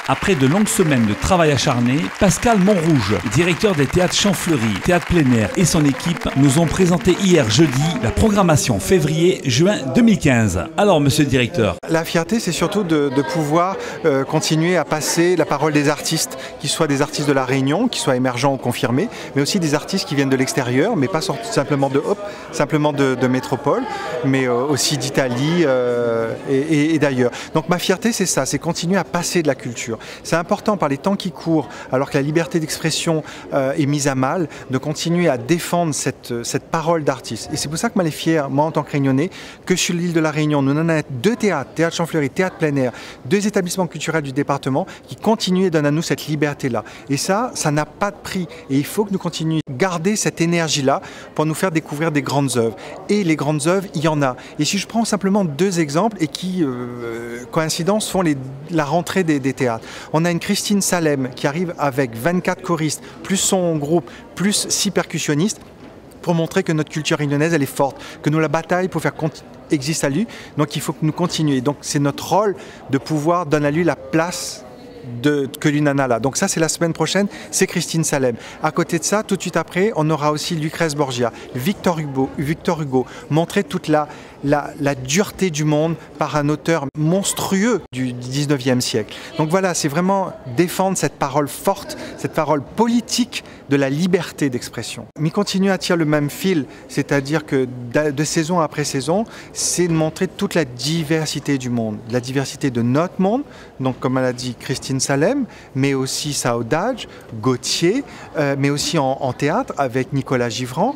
Après de longues semaines de travail acharné, Pascal Montrouge, directeur des théâtres Champfleury, Théâtre Plein Air et son équipe nous ont présenté hier jeudi la programmation février-juin 2015. Alors monsieur le directeur. La fierté, c'est surtout de pouvoir continuer à passer la parole des artistes, qu'ils soient des artistes de La Réunion, qui soient émergents ou confirmés, mais aussi des artistes qui viennent de l'extérieur, mais pas simplement de Hop, simplement de métropole, mais aussi d'Italie et d'ailleurs. Donc ma fierté, c'est ça, c'est continuer à passer de la culture. C'est important par les temps qui courent, alors que la liberté d'expression est mise à mal, de continuer à défendre cette parole d'artiste. Et c'est pour ça que moi, je suis fier, moi en tant que Réunionnais, que sur l'île de La Réunion, nous en avons 2 théâtres, Théâtre Champfleury, Théâtre Plein Air, 2 établissements culturels du département qui continuent et donnent à nous cette liberté-là. Et ça n'a pas de prix. Et il faut que nous continuions à garder cette énergie-là pour nous faire découvrir des grandes œuvres. Et les grandes œuvres, il y en a. Et si je prends simplement 2 exemples et qui, coïncidence, font la rentrée des théâtres. On a une Christine Salem qui arrive avec 24 choristes, plus son groupe, plus 6 percussionnistes, pour montrer que notre culture réunionnaise, elle est forte, que nous la bataille pour faire existe à lui. Donc il faut que nous continuions. Donc c'est notre rôle de pouvoir donner à lui la place que l'UNANA là. Donc ça c'est la semaine prochaine, c'est Christine Salem. À côté de ça, tout de suite après, on aura aussi Lucrèce Borgia, Victor Hugo, montrer toute la dureté du monde par un auteur monstrueux du 19e siècle. Donc voilà, c'est vraiment défendre cette parole forte, cette parole politique de la liberté d'expression. Mais continuer à tirer le même fil, c'est-à-dire que de saison après saison, c'est de montrer toute la diversité du monde, la diversité de notre monde, donc comme elle a dit Christine Salem, mais aussi Saudage, Gauthier, mais aussi en théâtre avec Nicolas Givran,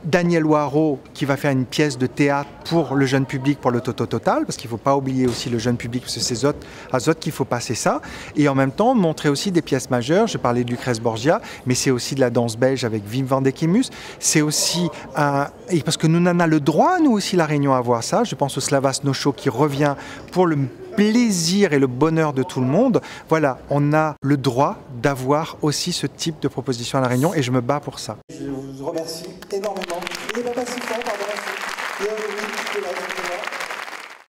Daniel Waro qui va faire une pièce de théâtre pour le jeune public, pour le Toto Total, parce qu'il ne faut pas oublier aussi le jeune public, parce que c'est à Zot qu'il faut passer ça. Et en même temps, montrer aussi des pièces majeures. Je parlais de Lucrèce Borgia, mais c'est aussi de la danse belge avec Wim van de Kemus. C'est aussi, et parce que nous en avons le droit, nous aussi, La Réunion, à voir ça. Je pense au Slavas Nocho qui revient pour le plaisir et le bonheur de tout le monde. Voilà, on a le droit d'avoir aussi ce type de proposition à La Réunion et je me bats pour ça. Je vous remercie énormément. Il n'est pas si fort, pardon.